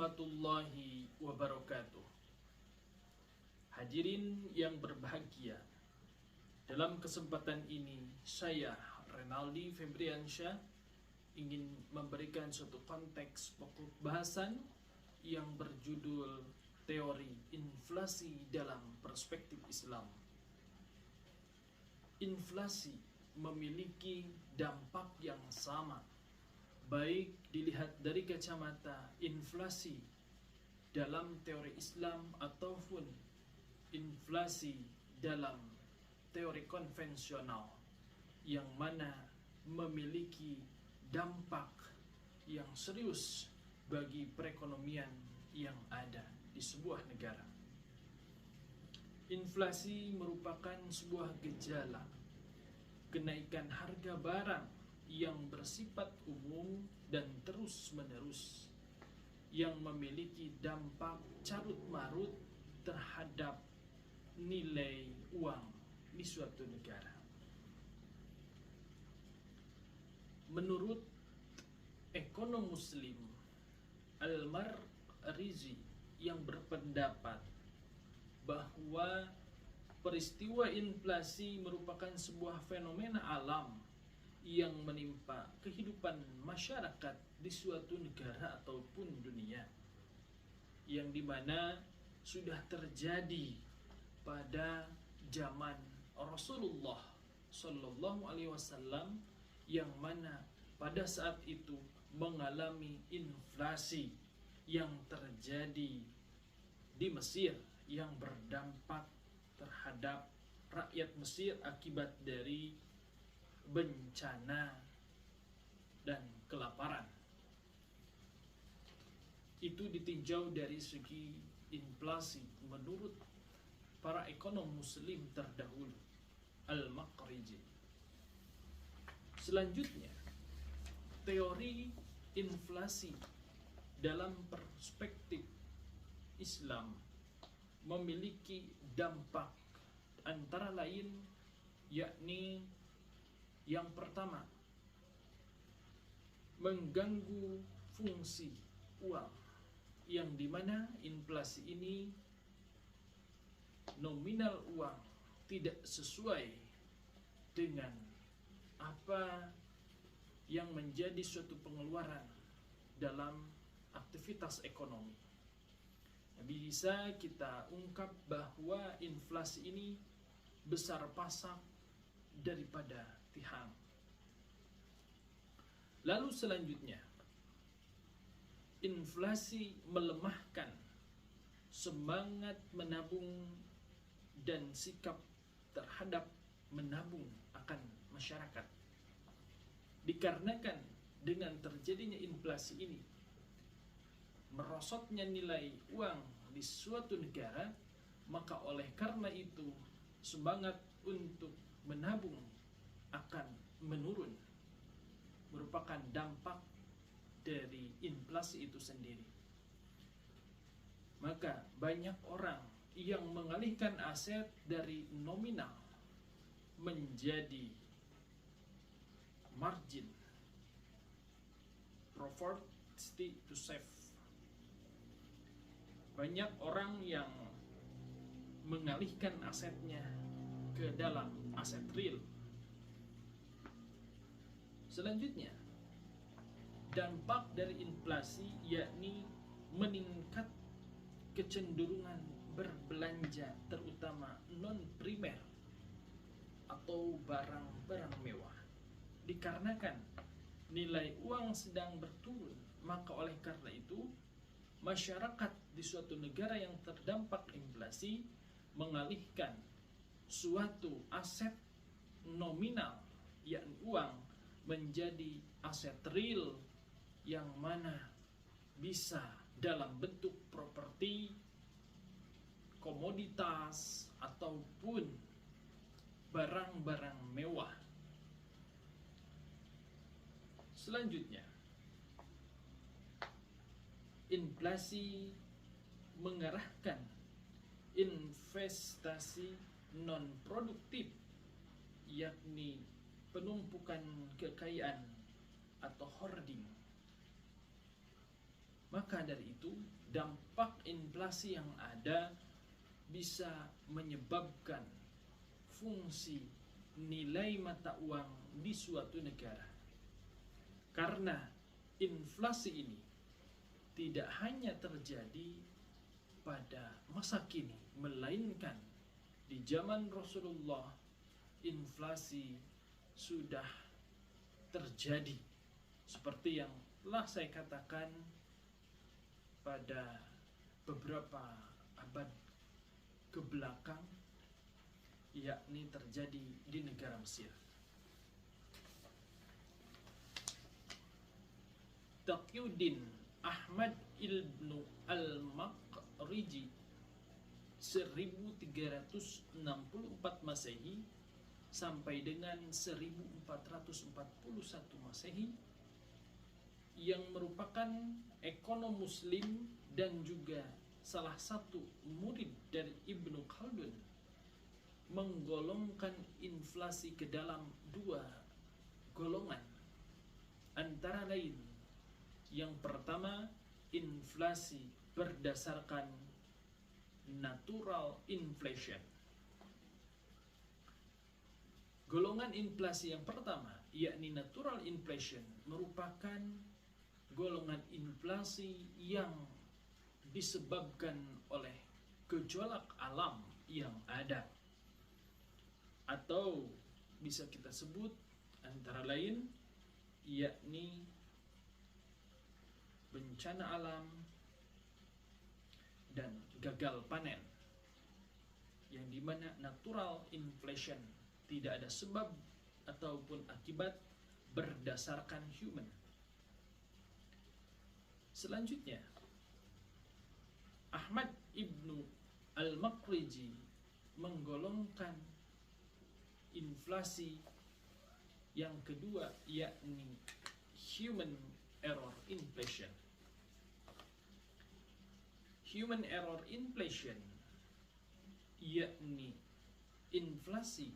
warahmatullahi wabarakatuh. Hadirin yang berbahagia, dalam kesempatan ini saya Renaldi Febriansyah ingin memberikan suatu konteks pokok bahasan yang berjudul teori inflasi dalam perspektif Islam. Inflasi memiliki dampak yang sama, baik dilihat dari kacamata inflasi dalam teori Islam ataupun inflasi dalam teori konvensional, yang mana memiliki dampak yang serius bagi perekonomian yang ada di sebuah negara. Inflasi merupakan sebuah gejala kenaikan harga barang yang bersifat umum dan terus-menerus, yang memiliki dampak carut-marut terhadap nilai uang di suatu negara. Menurut ekonom muslim Al-Marrizi yang berpendapat bahwa peristiwa inflasi merupakan sebuah fenomena alam yang menimpa kehidupan masyarakat di suatu negara ataupun dunia, yang dimana sudah terjadi pada zaman Rasulullah Shallallahu Alaihi Wasallam, yang mana pada saat itu mengalami inflasi yang terjadi di Mesir, yang berdampak terhadap rakyat Mesir akibat dari bencana dan kelaparan. Itu ditinjau dari segi inflasi menurut para ekonom muslim terdahulu, Al-Marrizi. Selanjutnya, teori inflasi dalam perspektif Islam memiliki dampak antara lain, yakni yang pertama, mengganggu fungsi uang, yang dimana inflasi ini nominal uang tidak sesuai dengan apa yang menjadi suatu pengeluaran dalam aktivitas ekonomi. Bisa kita ungkap bahwa inflasi ini besar pasak daripada tihang. Lalu selanjutnya, inflasi melemahkan semangat menabung dan sikap terhadap menabung akan masyarakat. Dikarenakan dengan terjadinya inflasi ini, merosotnya nilai uang di suatu negara, maka oleh karena itu semangat untuk menabung akan menurun, merupakan dampak dari inflasi itu sendiri. Maka banyak orang yang mengalihkan aset dari nominal menjadi margin, propensity to save. Banyak orang yang mengalihkan asetnya ke dalam aset real. Selanjutnya, dampak dari inflasi yakni meningkat kecenderungan berbelanja, terutama non-primer atau barang-barang mewah. Dikarenakan nilai uang sedang berturun, maka oleh karena itu masyarakat di suatu negara yang terdampak inflasi mengalihkan suatu aset nominal, yakni uang, menjadi aset real, yang mana bisa dalam bentuk properti, komoditas, ataupun barang-barang mewah. Selanjutnya, inflasi mengarahkan investasi non-produktif, yakni penumpukan kekayaan atau hoarding. Maka dari itu, dampak inflasi yang ada bisa menyebabkan fungsi nilai mata uang di suatu negara. Karena inflasi ini tidak hanya terjadi pada masa kini, melainkan di zaman Rasulullah inflasi sudah terjadi, seperti yang telah saya katakan pada beberapa abad ke belakang, yakni terjadi di negara Mesir. Taqiyuddin Ahmad ibnu al-Maqriji 1364 Masehi sampai dengan 1441 Masehi, yang merupakan ekonom muslim dan juga salah satu murid dari Ibnu Khaldun, menggolongkan inflasi ke dalam dua golongan. Antara lain, yang pertama, inflasi berdasarkan natural inflation. Golongan inflasi yang pertama, yakni natural inflation, merupakan golongan inflasi yang disebabkan oleh gejolak alam yang ada, atau bisa kita sebut antara lain yakni bencana alam dan gagal panen, yang dimana natural inflation tidak ada sebab ataupun akibat berdasarkan human. Selanjutnya, Ahmad ibnu al-Maqriji menggolongkan inflasi yang kedua, yakni human error inflation. Human error inflation yakni inflasi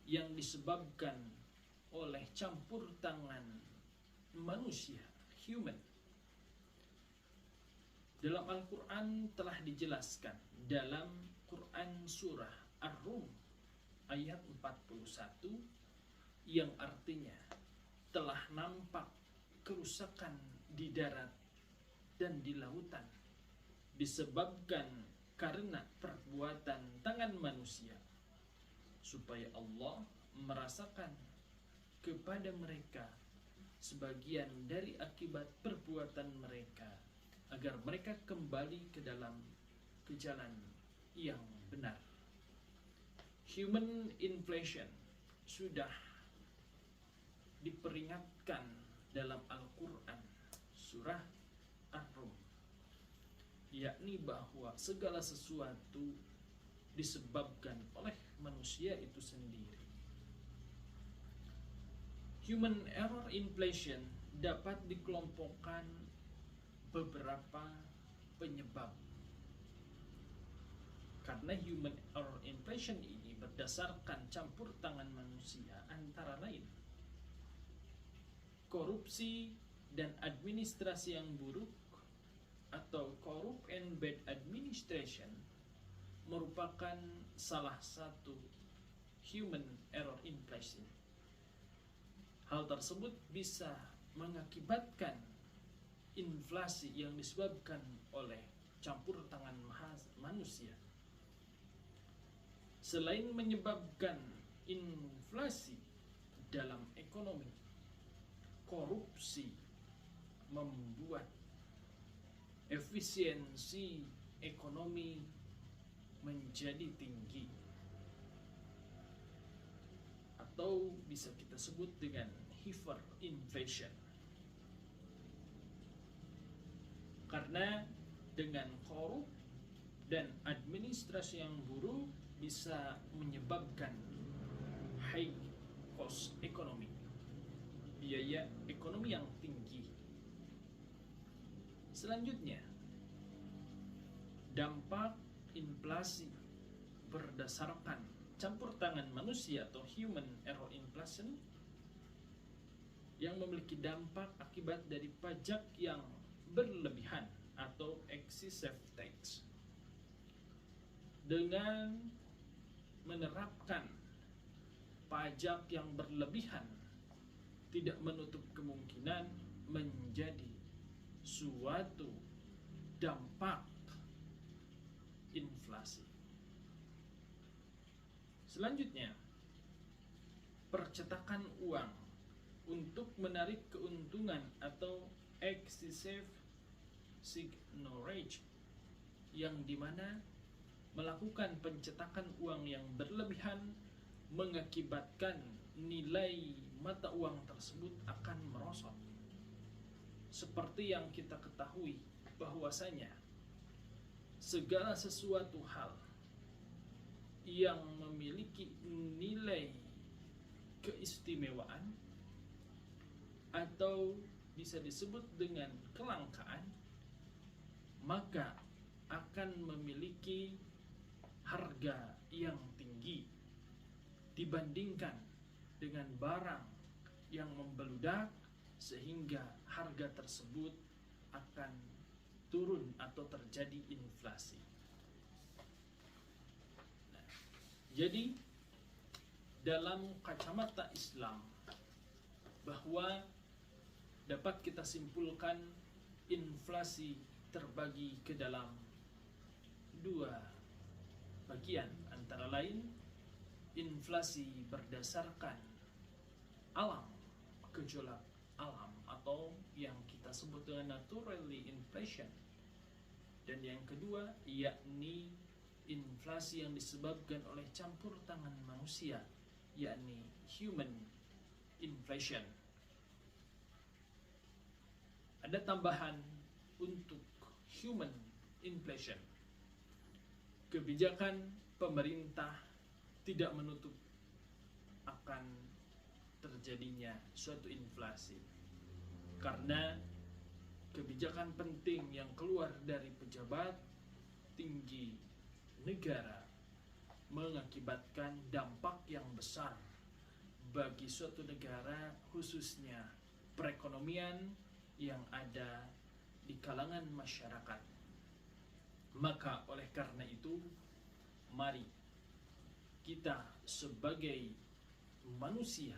yang disebabkan oleh campur tangan manusia, human. Dalam Al-Quran telah dijelaskan dalam Quran surah Ar-Rum ayat 41, yang artinya telah nampak kerusakan di darat dan di lautan disebabkan karena perbuatan tangan manusia, supaya Allah merasakan kepada mereka sebagian dari akibat perbuatan mereka, agar mereka kembali ke dalam jalan yang benar. Human inflation sudah diperingatkan dalam Al-Quran surah Ar-Rum, yakni bahwa segala sesuatu disebabkan oleh manusia itu sendiri. Human error inflation dapat dikelompokkan beberapa penyebab, karena human error inflation ini berdasarkan campur tangan manusia, antara lain korupsi dan administrasi yang buruk atau corrupt and bad administration merupakan salah satu human error inflation. Hal tersebut bisa mengakibatkan inflasi yang disebabkan oleh campur tangan manusia. Selain menyebabkan inflasi dalam ekonomi, korupsi membuat efisiensi ekonomi menjadi tinggi, atau bisa kita sebut dengan hyperinflation. Karena dengan korup dan administrasi yang buruk bisa menyebabkan high cost ekonomi, biaya ekonomi yang tinggi. Selanjutnya, dampak inflasi berdasarkan campur tangan manusia atau human error inflation yang memiliki dampak akibat dari pajak yang berlebihan atau excessive tax. Dengan menerapkan pajak yang berlebihan tidak menutup kemungkinan menjadi suatu dampak inflasi. Selanjutnya, percetakan uang untuk menarik keuntungan atau excessive signorage, yang dimana melakukan pencetakan uang yang berlebihan mengakibatkan nilai mata uang tersebut akan merosot. Seperti yang kita ketahui bahwasanya segala sesuatu hal yang memiliki nilai keistimewaan atau bisa disebut dengan kelangkaan, maka akan memiliki harga yang tinggi dibandingkan dengan barang yang membeludak, sehingga harga tersebut akan turun atau terjadi inflasi. Jadi dalam kacamata Islam, bahwa dapat kita simpulkan inflasi terbagi ke dalam dua bagian, antara lain inflasi berdasarkan alam, gejolak alam, atau yang kita sebut dengan naturally inflation, dan yang kedua yakni inflasi yang disebabkan oleh campur tangan manusia, yakni human inflation. Ada tambahan untuk human inflation. Kebijakan pemerintah tidak menutup akan terjadinya suatu inflasi, karena kebijakan penting yang keluar dari pejabat tinggi negara mengakibatkan dampak yang besar bagi suatu negara, khususnya perekonomian yang ada di kalangan masyarakat. Maka oleh karena itu, mari kita sebagai manusia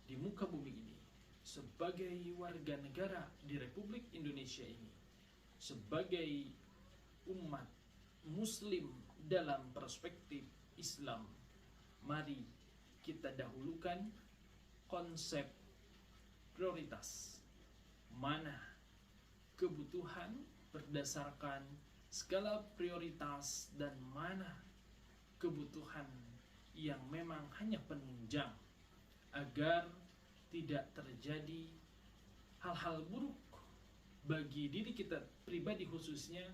di muka bumi ini, sebagai warga negara di Republik Indonesia ini, sebagai umat muslim dalam perspektif Islam, mari kita dahulukan konsep prioritas. Mana kebutuhan berdasarkan skala prioritas dan mana kebutuhan yang memang hanya penunjang, agar tidak terjadi hal-hal buruk bagi diri kita pribadi, khususnya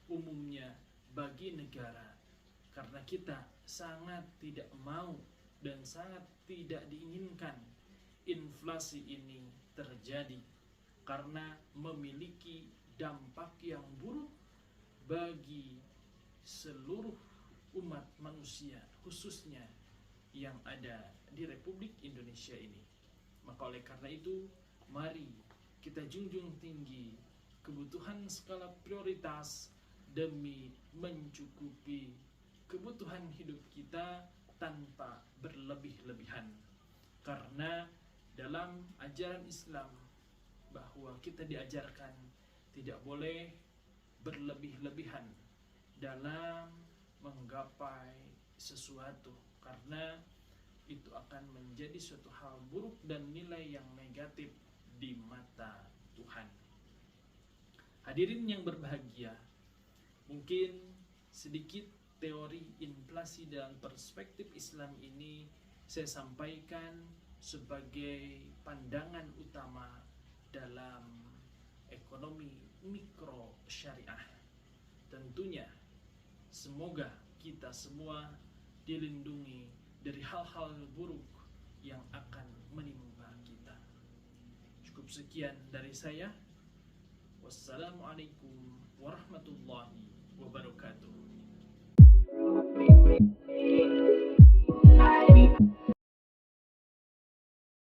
umumnya bagi negara. Karena kita sangat tidak mau dan sangat tidak diinginkan inflasi ini terjadi, karena memiliki dampak yang buruk bagi seluruh umat manusia, khususnya yang ada di Republik Indonesia ini. Maka oleh karena itu, mari kita junjung tinggi kebutuhan skala prioritas demi mencukupi kebutuhan hidup kita tanpa berlebih-lebihan. Karena dalam ajaran Islam, bahwa kita diajarkan tidak boleh berlebih-lebihan dalam menggapai sesuatu, karena itu akan menjadi suatu hal buruk dan nilai yang negatif di mata Tuhan. Hadirin yang berbahagia, mungkin sedikit teori inflasi dalam perspektif Islam ini saya sampaikan sebagai pandangan utama dalam ekonomi mikro syariah. Tentunya semoga kita semua dilindungi dari hal-hal buruk yang akan menimpa kita. Cukup sekian dari saya. Wassalamualaikum warahmatullahi wabarakatuh.